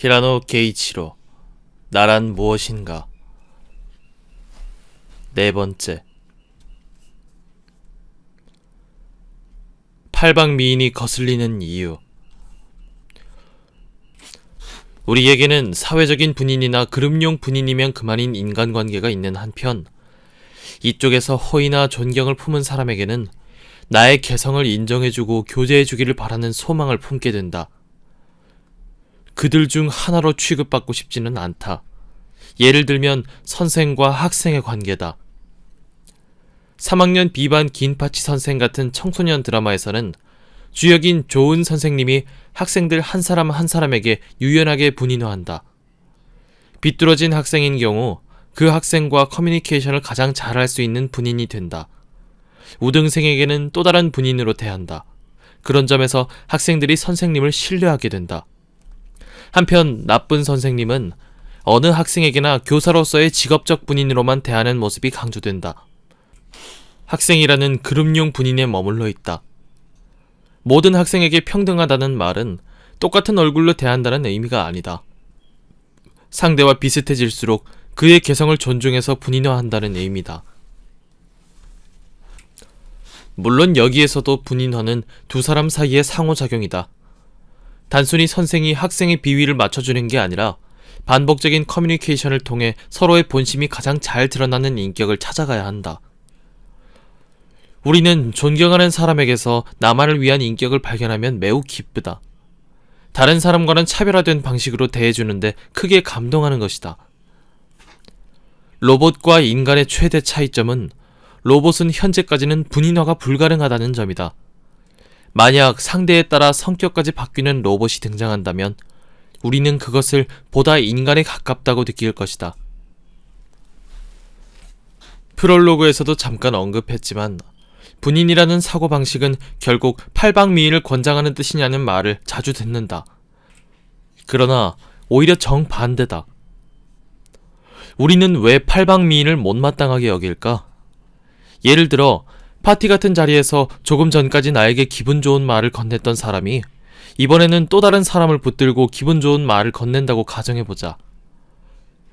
히라노 게이치로 나란 무엇인가. 네 번째. 팔방미인이 거슬리는 이유. 우리에게는 사회적인 분인이나 그룹용 분인이면 그만인 인간관계가 있는 한편, 이쪽에서 허위나 존경을 품은 사람에게는 나의 개성을 인정해주고 교제해주기를 바라는 소망을 품게 된다. 그들 중 하나로 취급받고 싶지는 않다. 예를 들면 선생과 학생의 관계다. 3학년 B반 긴파치 선생 같은 청소년 드라마에서는 주역인 좋은 선생님이 학생들 한 사람 한 사람에게 유연하게 분인화한다. 비뚤어진 학생인 경우 그 학생과 커뮤니케이션을 가장 잘할 수 있는 분인이 된다. 우등생에게는 또 다른 분인으로 대한다. 그런 점에서 학생들이 선생님을 신뢰하게 된다. 한편 나쁜 선생님은 어느 학생에게나 교사로서의 직업적 분인으로만 대하는 모습이 강조된다. 학생이라는 그룹용 분인에 머물러 있다. 모든 학생에게 평등하다는 말은 똑같은 얼굴로 대한다는 의미가 아니다. 상대와 비슷해질수록 그의 개성을 존중해서 분인화한다는 의미다. 물론 여기에서도 분인화는 두 사람 사이의 상호작용이다. 단순히 선생이 학생의 비위를 맞춰주는 게 아니라 반복적인 커뮤니케이션을 통해 서로의 본심이 가장 잘 드러나는 인격을 찾아가야 한다. 우리는 존경하는 사람에게서 나만을 위한 인격을 발견하면 매우 기쁘다. 다른 사람과는 차별화된 방식으로 대해주는데 크게 감동하는 것이다. 로봇과 인간의 최대 차이점은 로봇은 현재까지는 분인화가 불가능하다는 점이다. 만약 상대에 따라 성격까지 바뀌는 로봇이 등장한다면 우리는 그것을 보다 인간에 가깝다고 느낄 것이다. 프롤로그에서도 잠깐 언급했지만 분인이라는 사고방식은 결국 팔방미인을 권장하는 뜻이냐는 말을 자주 듣는다. 그러나 오히려 정반대다. 우리는 왜 팔방미인을 못마땅하게 여길까? 예를 들어 파티 같은 자리에서 조금 전까지 나에게 기분 좋은 말을 건넸던 사람이 이번에는 또 다른 사람을 붙들고 기분 좋은 말을 건넨다고 가정해보자.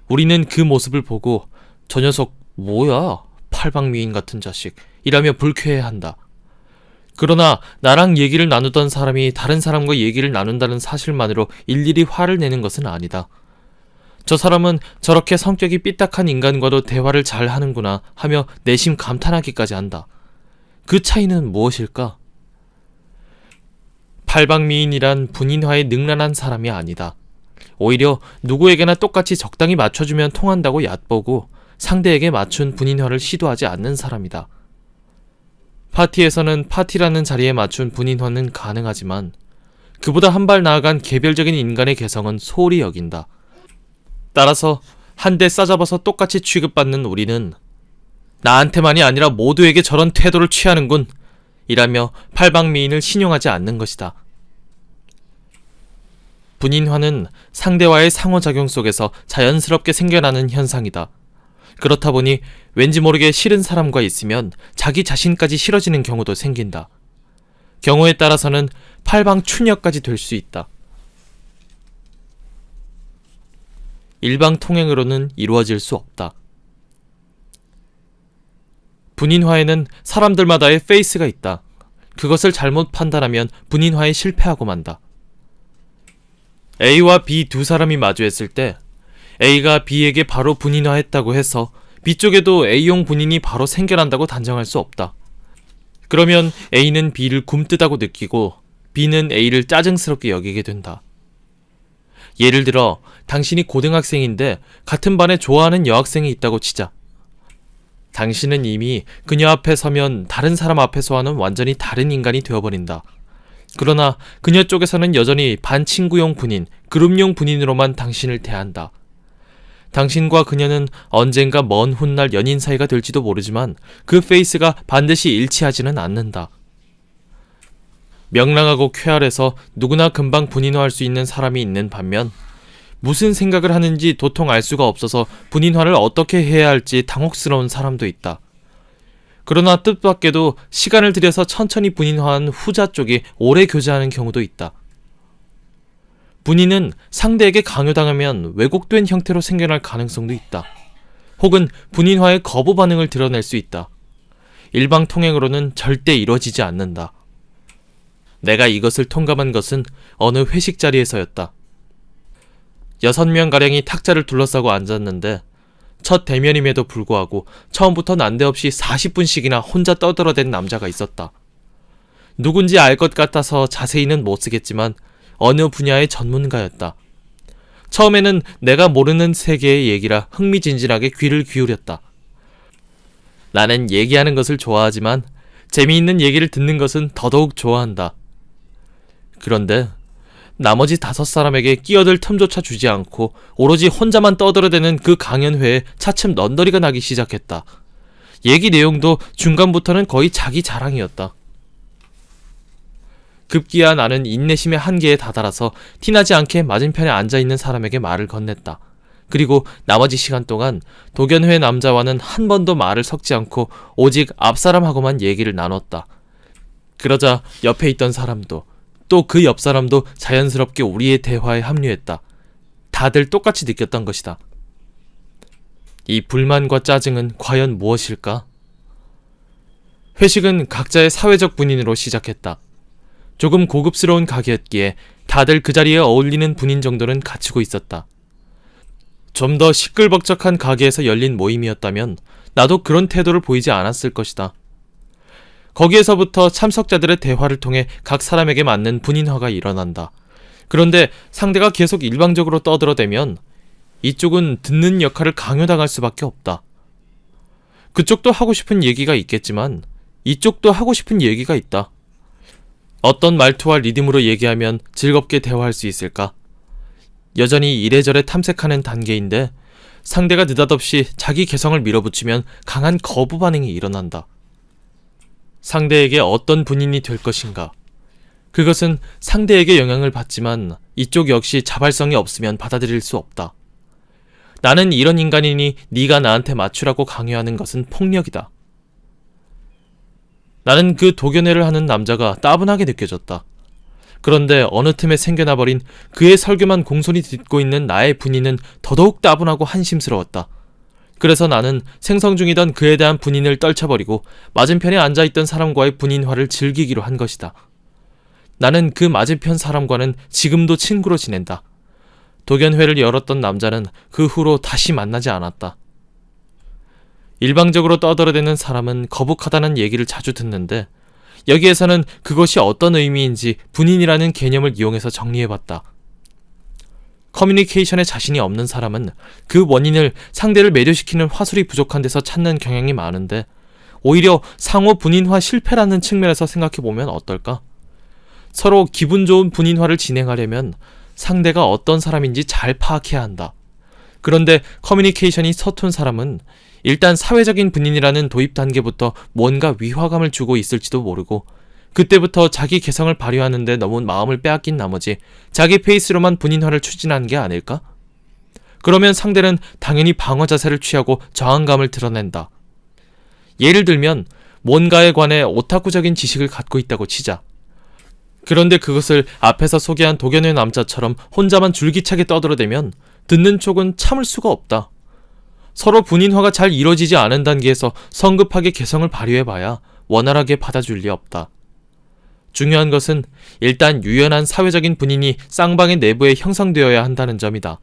우리는 그 모습을 보고 저 녀석 뭐야? 팔방미인 같은 자식 이라며 불쾌해한다. 그러나 나랑 얘기를 나누던 사람이 다른 사람과 얘기를 나눈다는 사실만으로 일일이 화를 내는 것은 아니다. 저 사람은 저렇게 성격이 삐딱한 인간과도 대화를 잘 하는구나 하며 내심 감탄하기까지 한다. 그 차이는 무엇일까? 팔방미인이란 분인화에 능란한 사람이 아니다. 오히려 누구에게나 똑같이 적당히 맞춰주면 통한다고 얕보고 상대에게 맞춘 분인화를 시도하지 않는 사람이다. 파티에서는 파티라는 자리에 맞춘 분인화는 가능하지만 그보다 한 발 나아간 개별적인 인간의 개성은 소홀히 여긴다. 따라서 한 대 싸잡아서 똑같이 취급받는 우리는 나한테만이 아니라 모두에게 저런 태도를 취하는군 이라며 팔방미인을 신용하지 않는 것이다. 분인화는 상대와의 상호작용 속에서 자연스럽게 생겨나는 현상이다. 그렇다 보니 왠지 모르게 싫은 사람과 있으면 자기 자신까지 싫어지는 경우도 생긴다. 경우에 따라서는 팔방춘녀까지 될 수 있다. 일방통행으로는 이루어질 수 없다. 분인화에는 사람들마다의 페이스가 있다. 그것을 잘못 판단하면 분인화에 실패하고 만다. A와 B 두 사람이 마주했을 때 A가 B에게 바로 분인화했다고 해서 B쪽에도 A용 분인이 바로 생겨난다고 단정할 수 없다. 그러면 A는 B를 굼뜨다고 느끼고 B는 A를 짜증스럽게 여기게 된다. 예를 들어 당신이 고등학생인데 같은 반에 좋아하는 여학생이 있다고 치자. 당신은 이미 그녀 앞에 서면 다른 사람 앞에서와는 완전히 다른 인간이 되어버린다. 그러나 그녀 쪽에서는 여전히 반친구용 분인, 그룹용 분인으로만 당신을 대한다. 당신과 그녀는 언젠가 먼 훗날 연인 사이가 될지도 모르지만 그 페이스가 반드시 일치하지는 않는다. 명랑하고 쾌활해서 누구나 금방 분인화할 수 있는 사람이 있는 반면 무슨 생각을 하는지 도통 알 수가 없어서 분인화를 어떻게 해야 할지 당혹스러운 사람도 있다. 그러나 뜻밖에도 시간을 들여서 천천히 분인화한 후자 쪽이 오래 교제하는 경우도 있다. 분인은 상대에게 강요당하면 왜곡된 형태로 생겨날 가능성도 있다. 혹은 분인화의 거부 반응을 드러낼 수 있다. 일방 통행으로는 절대 이루어지지 않는다. 내가 이것을 통감한 것은 어느 회식 자리에서였다. 6명가량이 탁자를 둘러싸고 앉았는데 첫 대면임에도 불구하고 처음부터 난데없이 40분씩이나 혼자 떠들어댄 남자가 있었다. 누군지 알 것 같아서 자세히는 못 쓰겠지만 어느 분야의 전문가였다. 처음에는 내가 모르는 세계의 얘기라 흥미진진하게 귀를 기울였다. 나는 얘기하는 것을 좋아하지만 재미있는 얘기를 듣는 것은 더더욱 좋아한다. 그런데 나머지 5사람에게 끼어들 틈조차 주지 않고 오로지 혼자만 떠들어대는 그 강연회에 차츰 넌더리가 나기 시작했다. 얘기 내용도 중간부터는 거의 자기 자랑이었다. 급기야 나는 인내심의 한계에 다다라서 티나지 않게 맞은편에 앉아있는 사람에게 말을 건넸다. 그리고 나머지 시간 동안 도견회 남자와는 한 번도 말을 섞지 않고 오직 앞사람하고만 얘기를 나눴다. 그러자 옆에 있던 사람도 또 그 옆 사람도 자연스럽게 우리의 대화에 합류했다. 다들 똑같이 느꼈던 것이다. 이 불만과 짜증은 과연 무엇일까? 회식은 각자의 사회적 분인으로 시작했다. 조금 고급스러운 가게였기에 다들 그 자리에 어울리는 분인 정도는 갖추고 있었다. 좀 더 시끌벅적한 가게에서 열린 모임이었다면 나도 그런 태도를 보이지 않았을 것이다. 거기에서부터 참석자들의 대화를 통해 각 사람에게 맞는 분인화가 일어난다. 그런데 상대가 계속 일방적으로 떠들어대면 이쪽은 듣는 역할을 강요당할 수밖에 없다. 그쪽도 하고 싶은 얘기가 있겠지만 이쪽도 하고 싶은 얘기가 있다. 어떤 말투와 리듬으로 얘기하면 즐겁게 대화할 수 있을까? 여전히 이래저래 탐색하는 단계인데 상대가 느닷없이 자기 개성을 밀어붙이면 강한 거부 반응이 일어난다. 상대에게 어떤 분인이 될 것인가? 그것은 상대에게 영향을 받지만 이쪽 역시 자발성이 없으면 받아들일 수 없다. 나는 이런 인간이니 네가 나한테 맞추라고 강요하는 것은 폭력이다. 나는 그 도견회를 하는 남자가 따분하게 느껴졌다. 그런데 어느 틈에 생겨나버린 그의 설교만 공손히 듣고 있는 나의 분인은 더더욱 따분하고 한심스러웠다. 그래서 나는 생성 중이던 그에 대한 분인을 떨쳐버리고 맞은편에 앉아있던 사람과의 분인화를 즐기기로 한 것이다. 나는 그 맞은편 사람과는 지금도 친구로 지낸다. 도견회를 열었던 남자는 그 후로 다시 만나지 않았다. 일방적으로 떠들어대는 사람은 거북하다는 얘기를 자주 듣는데 여기에서는 그것이 어떤 의미인지 분인이라는 개념을 이용해서 정리해봤다. 커뮤니케이션에 자신이 없는 사람은 그 원인을 상대를 매료시키는 화술이 부족한 데서 찾는 경향이 많은데 오히려 상호 분인화 실패라는 측면에서 생각해보면 어떨까? 서로 기분 좋은 분인화를 진행하려면 상대가 어떤 사람인지 잘 파악해야 한다. 그런데 커뮤니케이션이 서툰 사람은 일단 사회적인 분인이라는 도입 단계부터 뭔가 위화감을 주고 있을지도 모르고 그때부터 자기 개성을 발휘하는데 너무 마음을 빼앗긴 나머지 자기 페이스로만 분인화를 추진하는 게 아닐까? 그러면 상대는 당연히 방어 자세를 취하고 저항감을 드러낸다. 예를 들면 뭔가에 관해 오타쿠적인 지식을 갖고 있다고 치자. 그런데 그것을 앞에서 소개한 도견의 남자처럼 혼자만 줄기차게 떠들어대면 듣는 쪽은 참을 수가 없다. 서로 분인화가 잘 이루어지지 않은 단계에서 성급하게 개성을 발휘해봐야 원활하게 받아줄 리 없다. 중요한 것은 일단 유연한 사회적인 분인이 쌍방의 내부에 형성되어야 한다는 점이다.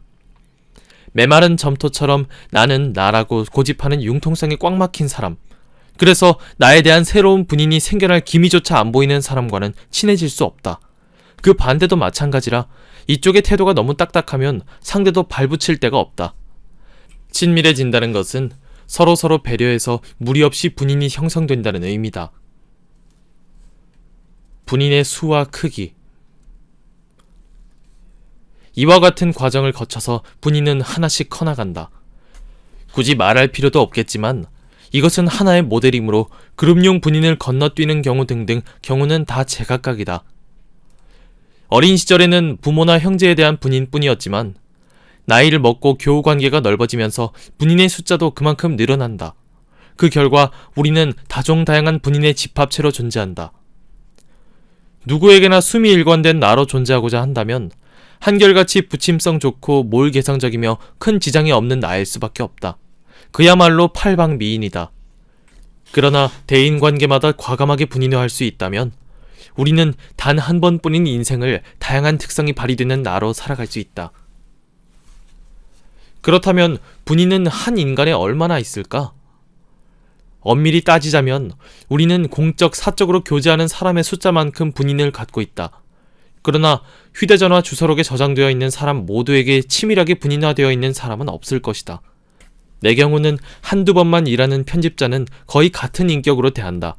메마른 점토처럼 나는 나라고 고집하는 융통성이 꽉 막힌 사람, 그래서 나에 대한 새로운 분인이 생겨날 기미조차 안 보이는 사람과는 친해질 수 없다. 그 반대도 마찬가지라 이쪽의 태도가 너무 딱딱하면 상대도 발붙일 데가 없다. 친밀해진다는 것은 서로서로 배려해서 무리 없이 분인이 형성된다는 의미다. 분인의 수와 크기. 이와 같은 과정을 거쳐서 분인은 하나씩 커나간다. 굳이 말할 필요도 없겠지만 이것은 하나의 모델이므로 그룹용 분인을 건너뛰는 경우 등등 경우는 다 제각각이다. 어린 시절에는 부모나 형제에 대한 분인뿐이었지만 나이를 먹고 교우관계가 넓어지면서 분인의 숫자도 그만큼 늘어난다. 그 결과 우리는 다종다양한 분인의 집합체로 존재한다. 누구에게나 숨이 일관된 나로 존재하고자 한다면 한결같이 부침성 좋고 몰개성적이며 큰 지장이 없는 나일 수밖에 없다. 그야말로 팔방미인이다. 그러나 대인관계마다 과감하게 분인화할 수 있다면 우리는 단 한 번뿐인 인생을 다양한 특성이 발휘되는 나로 살아갈 수 있다. 그렇다면 분인은 한 인간에 얼마나 있을까? 엄밀히 따지자면 우리는 공적, 사적으로 교제하는 사람의 숫자만큼 분인을 갖고 있다. 그러나 휴대전화 주소록에 저장되어 있는 사람 모두에게 치밀하게 분인화되어 있는 사람은 없을 것이다. 내 경우는 한두 번만 일하는 편집자는 거의 같은 인격으로 대한다.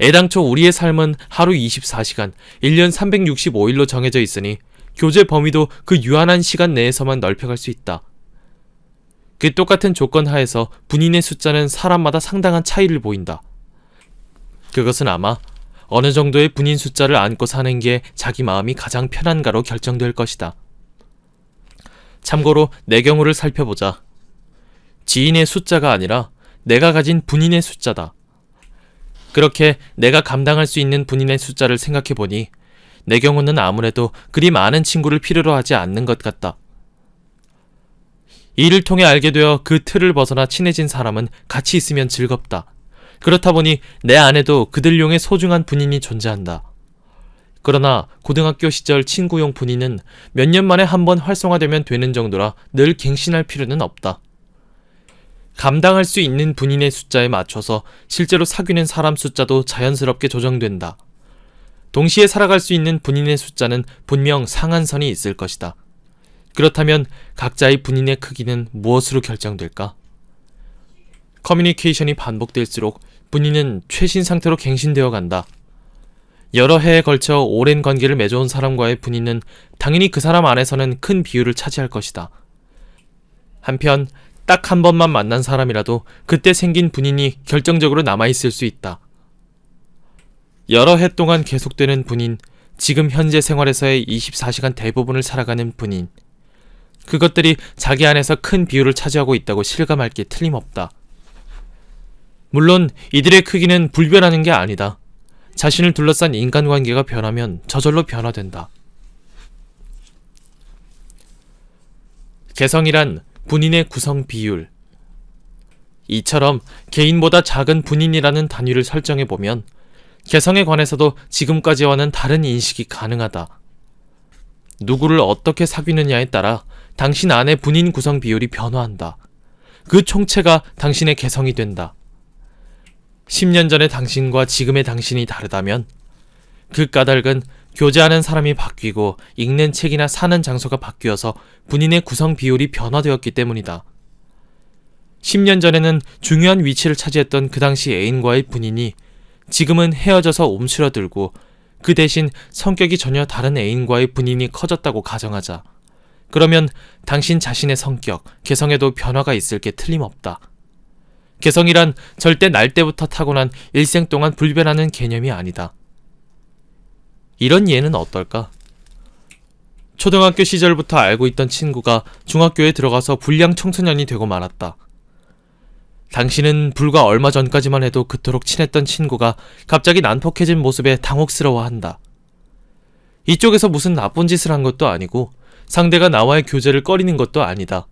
애당초 우리의 삶은 하루 24시간, 1년 365일로 정해져 있으니 교제 범위도 그 유한한 시간 내에서만 넓혀갈 수 있다. 그 똑같은 조건 하에서 분인의 숫자는 사람마다 상당한 차이를 보인다. 그것은 아마 어느 정도의 분인 숫자를 안고 사는 게 자기 마음이 가장 편한가로 결정될 것이다. 참고로 내 경우를 살펴보자. 지인의 숫자가 아니라 내가 가진 분인의 숫자다. 그렇게 내가 감당할 수 있는 분인의 숫자를 생각해보니 내 경우는 아무래도 그리 많은 친구를 필요로 하지 않는 것 같다. 이를 통해 알게 되어 그 틀을 벗어나 친해진 사람은 같이 있으면 즐겁다. 그렇다 보니 내 안에도 그들용의 소중한 분인이 존재한다. 그러나 고등학교 시절 친구용 분인은 몇 년 만에 한 번 활성화되면 되는 정도라 늘 갱신할 필요는 없다. 감당할 수 있는 분인의 숫자에 맞춰서 실제로 사귀는 사람 숫자도 자연스럽게 조정된다. 동시에 살아갈 수 있는 분인의 숫자는 분명 상한선이 있을 것이다. 그렇다면 각자의 분인의 크기는 무엇으로 결정될까? 커뮤니케이션이 반복될수록 분인은 최신 상태로 갱신되어 간다. 여러 해에 걸쳐 오랜 관계를 맺어온 사람과의 분인은 당연히 그 사람 안에서는 큰 비율을 차지할 것이다. 한편 딱 한 번만 만난 사람이라도 그때 생긴 분인이 결정적으로 남아있을 수 있다. 여러 해 동안 계속되는 분인, 지금 현재 생활에서의 24시간 대부분을 살아가는 분인, 그것들이 자기 안에서 큰 비율을 차지하고 있다고 실감할 게 틀림없다. 물론 이들의 크기는 불변하는 게 아니다. 자신을 둘러싼 인간관계가 변하면 저절로 변화된다. 개성이란 분인의 구성 비율. 이처럼 개인보다 작은 분인이라는 단위를 설정해보면 개성에 관해서도 지금까지와는 다른 인식이 가능하다. 누구를 어떻게 사귀느냐에 따라 당신 안의 분인 구성 비율이 변화한다. 그 총체가 당신의 개성이 된다. 10년 전의 당신과 지금의 당신이 다르다면 그 까닭은 교제하는 사람이 바뀌고 읽는 책이나 사는 장소가 바뀌어서 분인의 구성 비율이 변화되었기 때문이다. 10년 전에는 중요한 위치를 차지했던 그 당시 애인과의 분인이 지금은 헤어져서 움츠러들고 그 대신 성격이 전혀 다른 애인과의 분인이 커졌다고 가정하자. 그러면 당신 자신의 성격, 개성에도 변화가 있을 게 틀림없다. 개성이란 절대 날 때부터 타고난 일생 동안 불변하는 개념이 아니다. 이런 예는 어떨까? 초등학교 시절부터 알고 있던 친구가 중학교에 들어가서 불량 청소년이 되고 말았다. 당신은 불과 얼마 전까지만 해도 그토록 친했던 친구가 갑자기 난폭해진 모습에 당혹스러워한다. 이쪽에서 무슨 나쁜 짓을 한 것도 아니고 상대가 나와의 교제를 꺼리는 것도 아니다.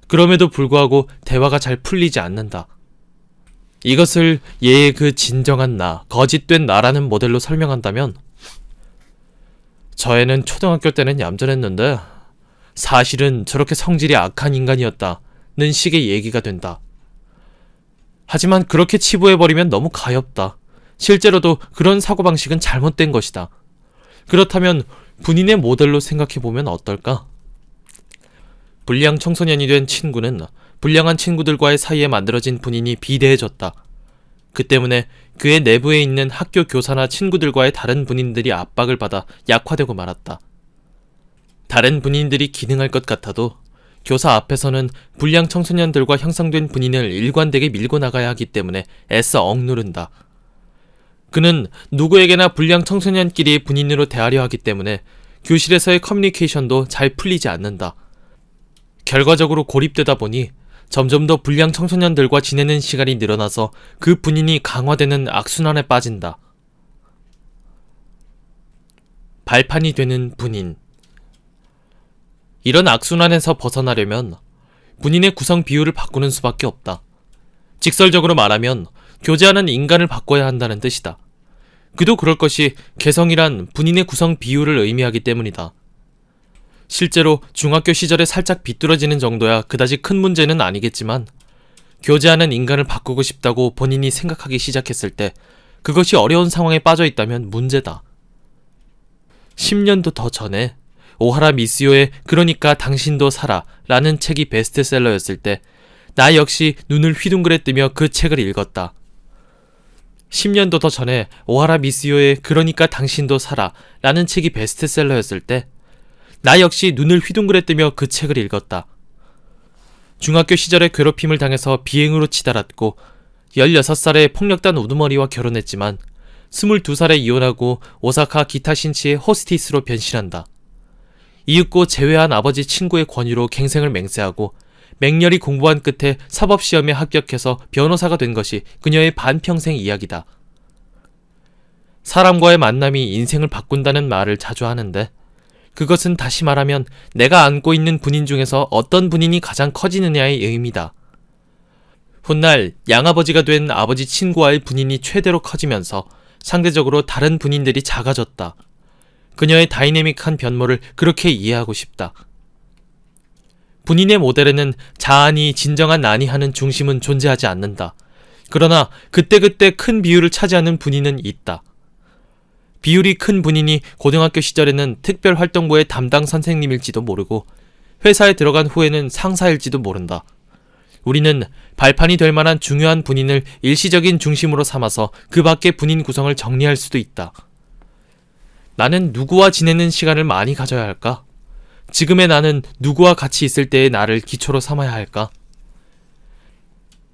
그럼에도 불구하고 대화가 잘 풀리지 않는다. 이것을 얘의 그 진정한 나, 거짓된 나라는 모델로 설명한다면 저 애는 초등학교 때는 얌전했는데 사실은 저렇게 성질이 악한 인간이었다는 식의 얘기가 된다. 하지만 그렇게 치부해버리면 너무 가엽다. 실제로도 그런 사고방식은 잘못된 것이다. 그렇다면 본인의 모델로 생각해보면 어떨까? 불량 청소년이 된 친구는 불량한 친구들과의 사이에 만들어진 분인이 비대해졌다. 그 때문에 그의 내부에 있는 학교 교사나 친구들과의 다른 분인들이 압박을 받아 약화되고 말았다. 다른 분인들이 기능할 것 같아도 교사 앞에서는 불량 청소년들과 형성된 분인을 일관되게 밀고 나가야 하기 때문에 애써 억누른다. 그는 누구에게나 불량 청소년끼리의 분인으로 대하려 하기 때문에 교실에서의 커뮤니케이션도 잘 풀리지 않는다. 결과적으로 고립되다 보니 점점 더 불량 청소년들과 지내는 시간이 늘어나서 그 분인이 강화되는 악순환에 빠진다. 발판이 되는 분인. 이런 악순환에서 벗어나려면 본인의 구성 비율을 바꾸는 수밖에 없다. 직설적으로 말하면 교제하는 인간을 바꿔야 한다는 뜻이다. 그도 그럴 것이 개성이란 본인의 구성 비율을 의미하기 때문이다. 실제로 중학교 시절에 살짝 비뚤어지는 정도야 그다지 큰 문제는 아니겠지만 교제하는 인간을 바꾸고 싶다고 본인이 생각하기 시작했을 때 그것이 어려운 상황에 빠져 있다면 문제다. 10년도 더 전에 오하라 미스요의 그러니까 당신도 살아 라는 책이 베스트셀러였을 때 나 역시 눈을 휘둥그레 뜨며 그 책을 읽었다. 10년도 더 전에 오하라 미스요의 그러니까 당신도 살아 라는 책이 베스트셀러였을 때 나 역시 눈을 휘둥그레 뜨며 그 책을 읽었다. 중학교 시절에 괴롭힘을 당해서 비행으로 치달았고 16살에 폭력단 우두머리와 결혼했지만 22살에 이혼하고 오사카 기타 신치의 호스티스로 변신한다. 이윽고 제외한 아버지 친구의 권유로 갱생을 맹세하고 맹렬히 공부한 끝에 사법시험에 합격해서 변호사가 된 것이 그녀의 반평생 이야기다. 사람과의 만남이 인생을 바꾼다는 말을 자주 하는데 그것은 다시 말하면 내가 안고 있는 분인 중에서 어떤 분인이 가장 커지느냐의 의미다. 훗날 양아버지가 된 아버지 친구와의 분인이 최대로 커지면서 상대적으로 다른 분인들이 작아졌다. 그녀의 다이내믹한 변모를 그렇게 이해하고 싶다. 분인의 모델에는 자아니 진정한 나니 하는 중심은 존재하지 않는다. 그러나 그때그때 큰 비율을 차지하는 분인은 있다. 비율이 큰 분인이 고등학교 시절에는 특별활동부의 담당 선생님일지도 모르고 회사에 들어간 후에는 상사일지도 모른다. 우리는 발판이 될 만한 중요한 분인을 일시적인 중심으로 삼아서 그 밖의 분인 구성을 정리할 수도 있다. 나는 누구와 지내는 시간을 많이 가져야 할까? 지금의 나는 누구와 같이 있을 때의 나를 기초로 삼아야 할까?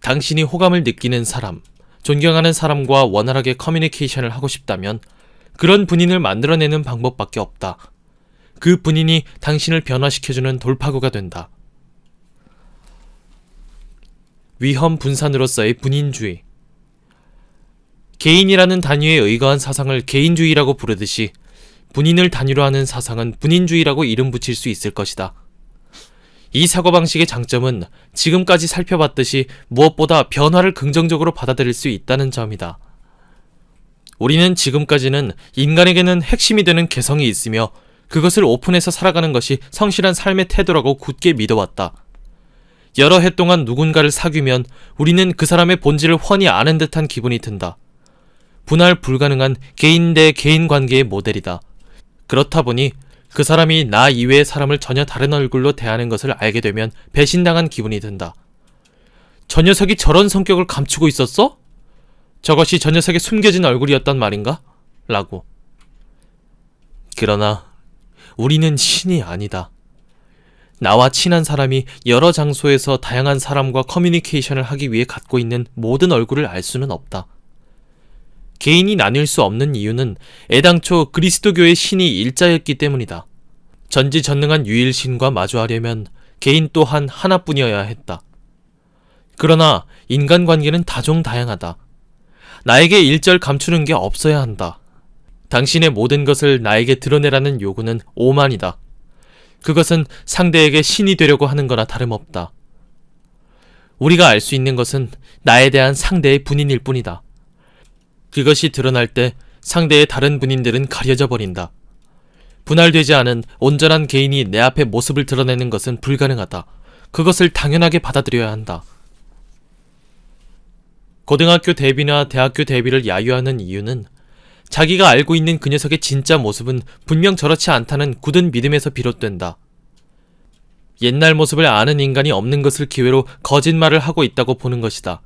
당신이 호감을 느끼는 사람, 존경하는 사람과 원활하게 커뮤니케이션을 하고 싶다면 그런 분인을 만들어내는 방법밖에 없다. 그 분인이 당신을 변화시켜주는 돌파구가 된다. 위험 분산으로서의 분인주의. 개인이라는 단위에 의거한 사상을 개인주의라고 부르듯이 분인을 단위로 하는 사상은 분인주의라고 이름 붙일 수 있을 것이다. 이 사고방식의 장점은 지금까지 살펴봤듯이 무엇보다 변화를 긍정적으로 받아들일 수 있다는 점이다. 우리는 지금까지는 인간에게는 핵심이 되는 개성이 있으며 그것을 오픈해서 살아가는 것이 성실한 삶의 태도라고 굳게 믿어왔다. 여러 해 동안 누군가를 사귀면 우리는 그 사람의 본질을 훤히 아는 듯한 기분이 든다. 분할 불가능한 개인 대 개인 관계의 모델이다. 그렇다 보니 그 사람이 나 이외의 사람을 전혀 다른 얼굴로 대하는 것을 알게 되면 배신당한 기분이 든다. 저 녀석이 저런 성격을 감추고 있었어? 저것이 저 녀석의 숨겨진 얼굴이었단 말인가? 라고. 그러나 우리는 신이 아니다. 나와 친한 사람이 여러 장소에서 다양한 사람과 커뮤니케이션을 하기 위해 갖고 있는 모든 얼굴을 알 수는 없다. 개인이 나뉠 수 없는 이유는 애당초 그리스도교의 신이 일자였기 때문이다. 전지전능한 유일신과 마주하려면 개인 또한 하나뿐이어야 했다. 그러나 인간관계는 다종다양하다. 나에게 일절 감추는 게 없어야 한다. 당신의 모든 것을 나에게 드러내라는 요구는 오만이다. 그것은 상대에게 신이 되려고 하는 거나 다름없다. 우리가 알 수 있는 것은 나에 대한 상대의 분인일 뿐이다. 그것이 드러날 때 상대의 다른 분인들은 가려져 버린다. 분할되지 않은 온전한 개인이 내 앞에 모습을 드러내는 것은 불가능하다. 그것을 당연하게 받아들여야 한다. 고등학교 데뷔나 대학교 데뷔를 야유하는 이유는 자기가 알고 있는 그 녀석의 진짜 모습은 분명 저렇지 않다는 굳은 믿음에서 비롯된다. 옛날 모습을 아는 인간이 없는 것을 기회로 거짓말을 하고 있다고 보는 것이다.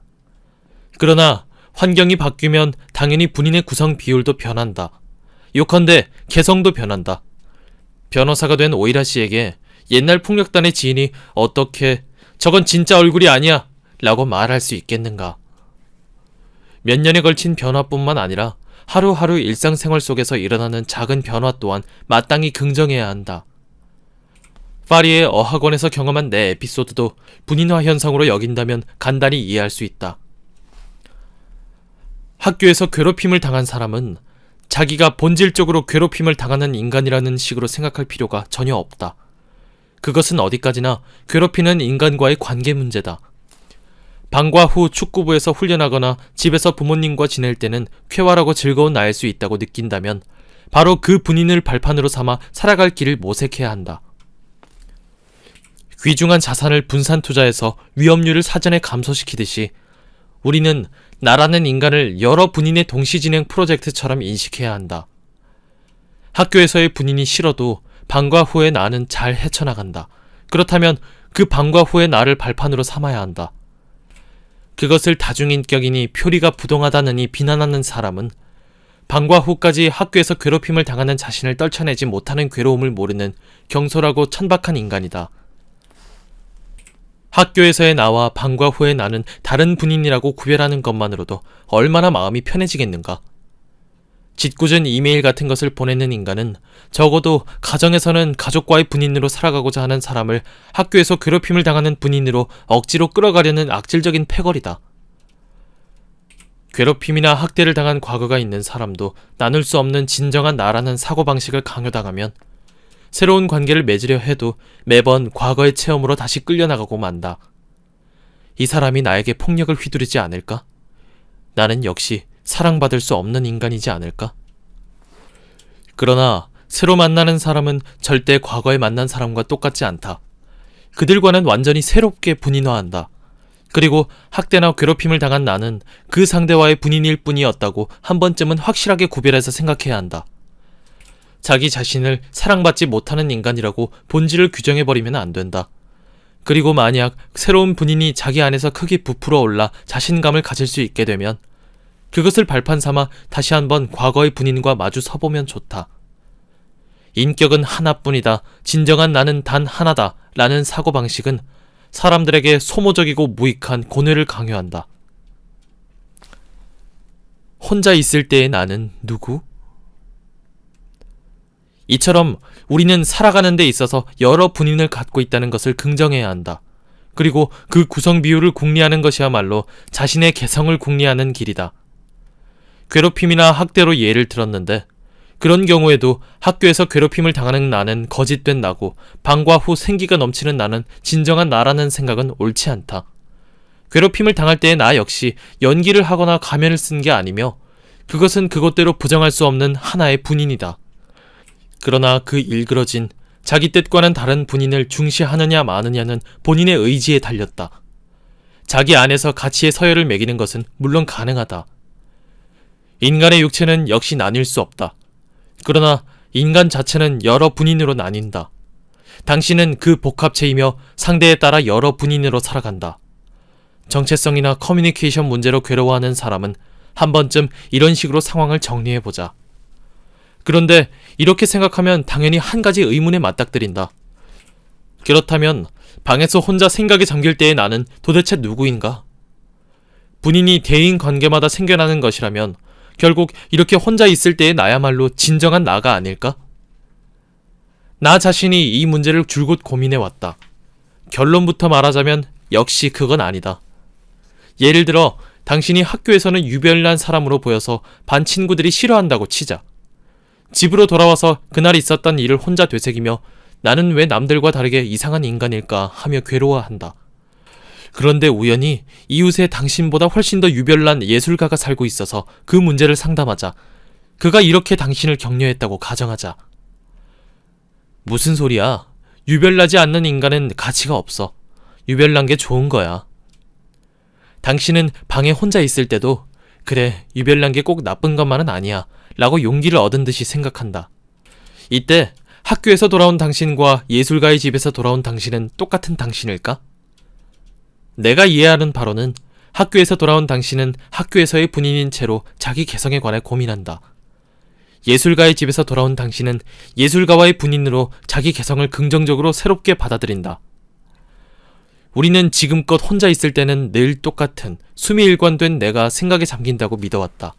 그러나 환경이 바뀌면 당연히 분인의 구성 비율도 변한다. 요컨대 개성도 변한다. 변호사가 된 오이라 씨에게 옛날 폭력단의 지인이 어떻게 저건 진짜 얼굴이 아니야 라고 말할 수 있겠는가. 몇 년에 걸친 변화뿐만 아니라 하루하루 일상생활 속에서 일어나는 작은 변화 또한 마땅히 긍정해야 한다. 파리의 어학원에서 경험한 내 에피소드도 분인화 현상으로 여긴다면 간단히 이해할 수 있다. 학교에서 괴롭힘을 당한 사람은 자기가 본질적으로 괴롭힘을 당하는 인간이라는 식으로 생각할 필요가 전혀 없다. 그것은 어디까지나 괴롭히는 인간과의 관계 문제다. 방과 후 축구부에서 훈련하거나 집에서 부모님과 지낼 때는 쾌활하고 즐거운 나일 수 있다고 느낀다면 바로 그 분인을 발판으로 삼아 살아갈 길을 모색해야 한다. 귀중한 자산을 분산 투자해서 위험률을 사전에 감소시키듯이 우리는 나라는 인간을 여러 분인의 동시 진행 프로젝트처럼 인식해야 한다. 학교에서의 분인이 싫어도 방과 후의 나는 잘 헤쳐나간다. 그렇다면 그 방과 후의 나를 발판으로 삼아야 한다. 그것을 다중인격이니 표리가 부동하다느니 비난하는 사람은 방과 후까지 학교에서 괴롭힘을 당하는 자신을 떨쳐내지 못하는 괴로움을 모르는 경솔하고 천박한 인간이다. 학교에서의 나와 방과 후의 나는 다른 분인이라고 구별하는 것만으로도 얼마나 마음이 편해지겠는가. 짓궂은 이메일 같은 것을 보내는 인간은 적어도 가정에서는 가족과의 분인으로 살아가고자 하는 사람을 학교에서 괴롭힘을 당하는 분인으로 억지로 끌어가려는 악질적인 패거리다. 괴롭힘이나 학대를 당한 과거가 있는 사람도 나눌 수 없는 진정한 나라는 사고방식을 강요당하면 새로운 관계를 맺으려 해도 매번 과거의 체험으로 다시 끌려나가고 만다. 이 사람이 나에게 폭력을 휘두르지 않을까? 나는 역시 사랑받을 수 없는 인간이지 않을까? 그러나 새로 만나는 사람은 절대 과거에 만난 사람과 똑같지 않다. 그들과는 완전히 새롭게 분인화한다. 그리고 학대나 괴롭힘을 당한 나는 그 상대와의 분인일 뿐이었다고 한 번쯤은 확실하게 구별해서 생각해야 한다. 자기 자신을 사랑받지 못하는 인간이라고 본질을 규정해버리면 안 된다. 그리고 만약 새로운 분인이 자기 안에서 크게 부풀어 올라 자신감을 가질 수 있게 되면 그것을 발판 삼아 다시 한번 과거의 분인과 마주 서보면 좋다. 인격은 하나뿐이다. 진정한 나는 단 하나다. 라는 사고방식은 사람들에게 소모적이고 무익한 고뇌를 강요한다. 혼자 있을 때의 나는 누구? 이처럼 우리는 살아가는 데 있어서 여러 분인을 갖고 있다는 것을 긍정해야 한다. 그리고 그 구성 비율을 궁리하는 것이야말로 자신의 개성을 궁리하는 길이다. 괴롭힘이나 학대로 예를 들었는데 그런 경우에도 학교에서 괴롭힘을 당하는 나는 거짓된 나고 방과 후 생기가 넘치는 나는 진정한 나라는 생각은 옳지 않다. 괴롭힘을 당할 때의 나 역시 연기를 하거나 가면을 쓴 게 아니며 그것은 그것대로 부정할 수 없는 하나의 분인이다. 그러나 그 일그러진 자기 뜻과는 다른 분인을 중시하느냐 마느냐는 본인의 의지에 달렸다. 자기 안에서 가치의 서열을 매기는 것은 물론 가능하다. 인간의 육체는 역시 나뉠 수 없다. 그러나 인간 자체는 여러 분인으로 나뉜다. 당신은 그 복합체이며 상대에 따라 여러 분인으로 살아간다. 정체성이나 커뮤니케이션 문제로 괴로워하는 사람은 한 번쯤 이런 식으로 상황을 정리해보자. 그런데 이렇게 생각하면 당연히 한 가지 의문에 맞닥뜨린다. 그렇다면 방에서 혼자 생각에 잠길 때의 나는 도대체 누구인가? 분인이 대인 관계마다 생겨나는 것이라면 결국 이렇게 혼자 있을 때의 나야말로 진정한 나가 아닐까? 나 자신이 이 문제를 줄곧 고민해왔다. 결론부터 말하자면 역시 그건 아니다. 예를 들어 당신이 학교에서는 유별난 사람으로 보여서 반 친구들이 싫어한다고 치자. 집으로 돌아와서 그날 있었던 일을 혼자 되새기며 나는 왜 남들과 다르게 이상한 인간일까 하며 괴로워한다. 그런데 우연히 이웃에 당신보다 훨씬 더 유별난 예술가가 살고 있어서 그 문제를 상담하자. 그가 이렇게 당신을 격려했다고 가정하자. 무슨 소리야? 유별나지 않는 인간은 가치가 없어. 유별난 게 좋은 거야. 당신은 방에 혼자 있을 때도 그래, 유별난 게 꼭 나쁜 것만은 아니야 라고 용기를 얻은 듯이 생각한다. 이때 학교에서 돌아온 당신과 예술가의 집에서 돌아온 당신은 똑같은 당신일까? 내가 이해하는 바로는 학교에서 돌아온 당신은 학교에서의 분인인 채로 자기 개성에 관해 고민한다. 예술가의 집에서 돌아온 당신은 예술가와의 분인으로 자기 개성을 긍정적으로 새롭게 받아들인다. 우리는 지금껏 혼자 있을 때는 늘 똑같은 숨이 일관된 내가 생각에 잠긴다고 믿어왔다.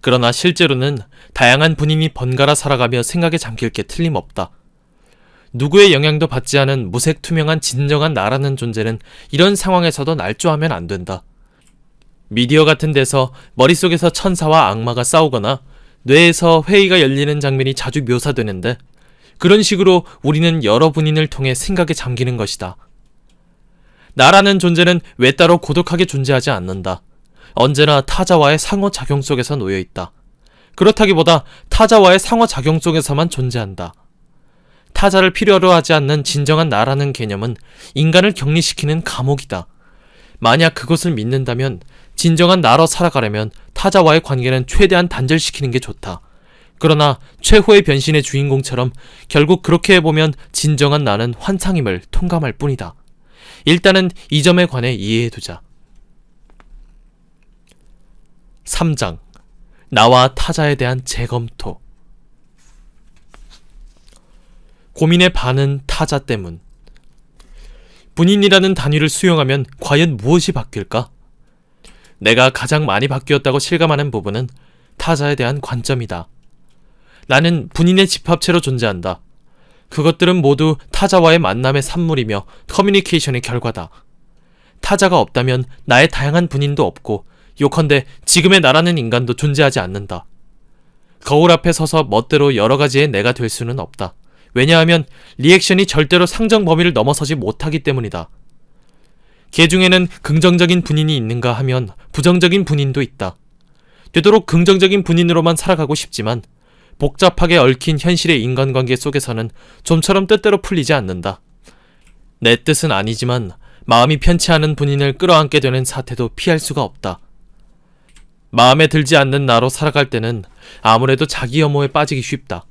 그러나 실제로는 다양한 분인이 번갈아 살아가며 생각에 잠길 게 틀림없다. 누구의 영향도 받지 않은 무색투명한 진정한 나라는 존재는 이런 상황에서도 날조하면 안 된다. 미디어 같은 데서 머릿속에서 천사와 악마가 싸우거나 뇌에서 회의가 열리는 장면이 자주 묘사되는데 그런 식으로 우리는 여러 분인을 통해 생각에 잠기는 것이다. 나라는 존재는 외따로 고독하게 존재하지 않는다. 언제나 타자와의 상호작용 속에서 놓여있다. 그렇다기보다 타자와의 상호작용 속에서만 존재한다. 타자를 필요로 하지 않는 진정한 나라는 개념은 인간을 격리시키는 감옥이다. 만약 그것을 믿는다면 진정한 나로 살아가려면 타자와의 관계는 최대한 단절시키는 게 좋다. 그러나 최후의 변신의 주인공처럼 결국 그렇게 해보면 진정한 나는 환상임을 통감할 뿐이다. 일단은 이 점에 관해 이해해두자. 3장. 나와 타자에 대한 재검토. 고민의 반은 타자 때문. 본인이라는 단위를 수용하면 과연 무엇이 바뀔까? 내가 가장 많이 바뀌었다고 실감하는 부분은 타자에 대한 관점이다. 나는 분인의 집합체로 존재한다. 그것들은 모두 타자와의 만남의 산물이며 커뮤니케이션의 결과다. 타자가 없다면 나의 다양한 분인도 없고 요컨대 지금의 나라는 인간도 존재하지 않는다. 거울 앞에 서서 멋대로 여러 가지의 내가 될 수는 없다. 왜냐하면 리액션이 절대로 상정 범위를 넘어서지 못하기 때문이다. 개 중에는 긍정적인 분인이 있는가 하면 부정적인 분인도 있다. 되도록 긍정적인 분인으로만 살아가고 싶지만 복잡하게 얽힌 현실의 인간관계 속에서는 좀처럼 뜻대로 풀리지 않는다. 내 뜻은 아니지만 마음이 편치 않은 분인을 끌어안게 되는 사태도 피할 수가 없다. 마음에 들지 않는 나로 살아갈 때는 아무래도 자기 혐오에 빠지기 쉽다.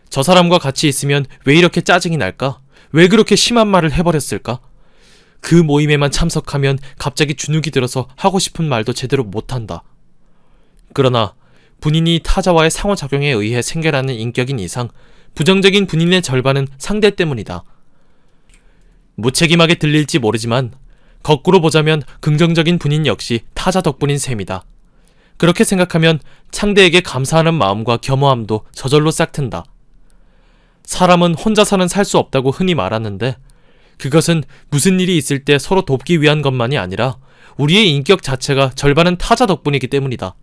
저 사람과 같이 있으면 왜 이렇게 짜증이 날까? 왜 그렇게 심한 말을 해버렸을까? 그 모임에만 참석하면 갑자기 주눅이 들어서 하고 싶은 말도 제대로 못한다. 그러나 분인이 타자와의 상호작용에 의해 생겨나는 인격인 이상 부정적인 분인의 절반은 상대 때문이다. 무책임하게 들릴지 모르지만 거꾸로 보자면 긍정적인 분인 역시 타자 덕분인 셈이다. 그렇게 생각하면 상대에게 감사하는 마음과 겸허함도 저절로 싹튼다. 사람은 혼자서는 살 수 없다고 흔히 말하는데 그것은 무슨 일이 있을 때 서로 돕기 위한 것만이 아니라 우리의 인격 자체가 절반은 타자 덕분이기 때문이다.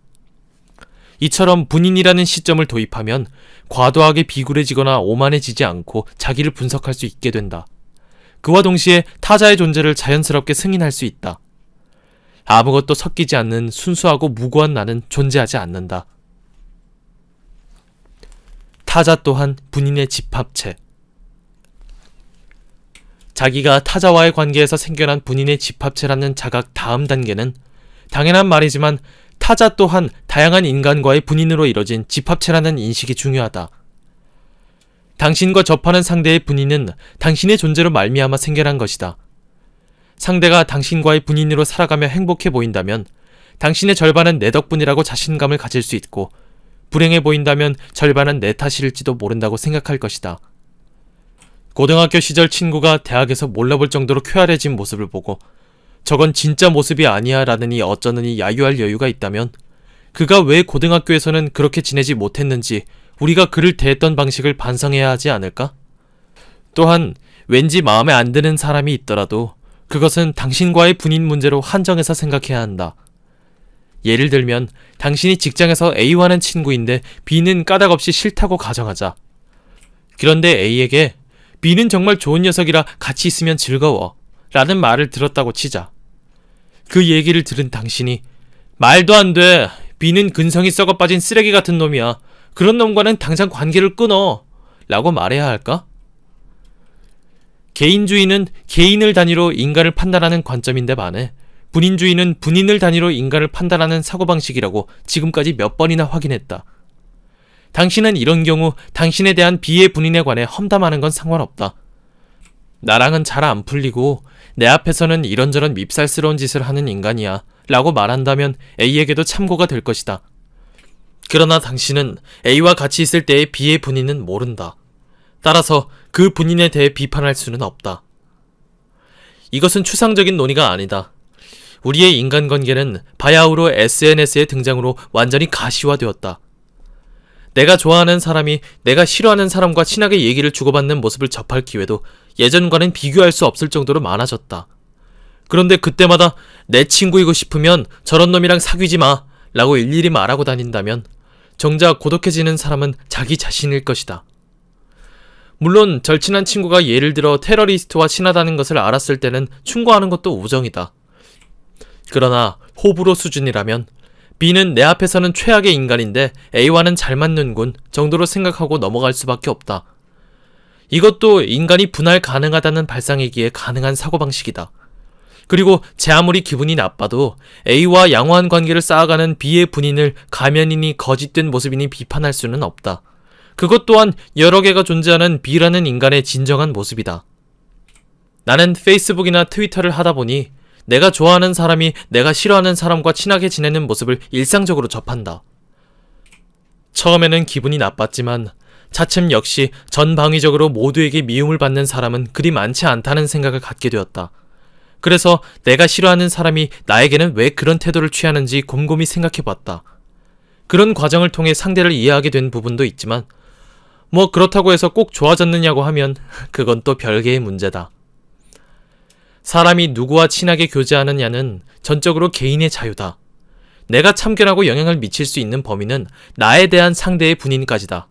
이처럼 분인이라는 시점을 도입하면 과도하게 비굴해지거나 오만해지지 않고 자기를 분석할 수 있게 된다. 그와 동시에 타자의 존재를 자연스럽게 승인할 수 있다. 아무것도 섞이지 않는 순수하고 무고한 나는 존재하지 않는다. 타자 또한 분인의 집합체. 자기가 타자와의 관계에서 생겨난 분인의 집합체라는 자각 다음 단계는 당연한 말이지만 타자 또한 다양한 인간과의 분인으로 이뤄진 집합체라는 인식이 중요하다. 당신과 접하는 상대의 분인은 당신의 존재로 말미암아 생겨난 것이다. 상대가 당신과의 분인으로 살아가며 행복해 보인다면 당신의 절반은 내 덕분이라고 자신감을 가질 수 있고 불행해 보인다면 절반은 내 탓일지도 모른다고 생각할 것이다. 고등학교 시절 친구가 대학에서 몰라볼 정도로 쾌활해진 모습을 보고 저건 진짜 모습이 아니야 라느니 어쩌느니 야유할 여유가 있다면 그가 왜 고등학교에서는 그렇게 지내지 못했는지 우리가 그를 대했던 방식을 반성해야 하지 않을까? 또한 왠지 마음에 안 드는 사람이 있더라도 그것은 당신과의 분인 문제로 한정해서 생각해야 한다. 예를 들면 당신이 직장에서 A와는 친구인데 B는 까닭없이 싫다고 가정하자. 그런데 A에게 B는 정말 좋은 녀석이라 같이 있으면 즐거워 라는 말을 들었다고 치자. 그 얘기를 들은 당신이 말도 안 돼. B는 근성이 썩어빠진 쓰레기 같은 놈이야. 그런 놈과는 당장 관계를 끊어 라고 말해야 할까? 개인주의는 개인을 단위로 인간을 판단하는 관점인데 반해 분인주의는 분인을 단위로 인간을 판단하는 사고방식이라고 지금까지 몇 번이나 확인했다. 당신은 이런 경우 당신에 대한 B의 분인에 관해 험담하는 건 상관없다. 나랑은 잘 안 풀리고 내 앞에서는 이런저런 밉살스러운 짓을 하는 인간이야 라고 말한다면 A에게도 참고가 될 것이다. 그러나 당신은 A와 같이 있을 때의 B의 분인은 모른다. 따라서 그 분인에 대해 비판할 수는 없다. 이것은 추상적인 논의가 아니다. 우리의 인간관계는 바야흐로 SNS의 등장으로 완전히 가시화되었다. 내가 좋아하는 사람이 내가 싫어하는 사람과 친하게 얘기를 주고받는 모습을 접할 기회도 예전과는 비교할 수 없을 정도로 많아졌다. 그런데 그때마다 내 친구이고 싶으면 저런 놈이랑 사귀지 마 라고 일일이 말하고 다닌다면 정작 고독해지는 사람은 자기 자신일 것이다. 물론 절친한 친구가 예를 들어 테러리스트와 친하다는 것을 알았을 때는 충고하는 것도 우정이다. 그러나 호불호 수준이라면 B는 내 앞에서는 최악의 인간인데 A와는 잘 맞는군 정도로 생각하고 넘어갈 수밖에 없다. 이것도 인간이 분할 가능하다는 발상이기에 가능한 사고방식이다. 그리고 제 아무리 기분이 나빠도 A와 양호한 관계를 쌓아가는 B의 분인을 가면이니 거짓된 모습이니 비판할 수는 없다. 그것 또한 여러 개가 존재하는 B라는 인간의 진정한 모습이다. 나는 페이스북이나 트위터를 하다 보니 내가 좋아하는 사람이 내가 싫어하는 사람과 친하게 지내는 모습을 일상적으로 접한다. 처음에는 기분이 나빴지만 차츰 역시 전방위적으로 모두에게 미움을 받는 사람은 그리 많지 않다는 생각을 갖게 되었다. 그래서 내가 싫어하는 사람이 나에게는 왜 그런 태도를 취하는지 곰곰이 생각해봤다. 그런 과정을 통해 상대를 이해하게 된 부분도 있지만 뭐 그렇다고 해서 꼭 좋아졌느냐고 하면 그건 또 별개의 문제다. 사람이 누구와 친하게 교제하느냐는 전적으로 개인의 자유다. 내가 참견하고 영향을 미칠 수 있는 범위는 나에 대한 상대의 분인까지다.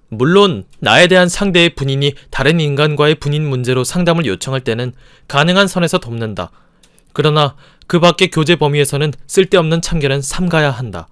물론 나에 대한 상대의 분인이 다른 인간과의 분인 문제로 상담을 요청할 때는 가능한 선에서 돕는다. 그러나 그 밖의 교제 범위에서는 쓸데없는 참견은 삼가야 한다.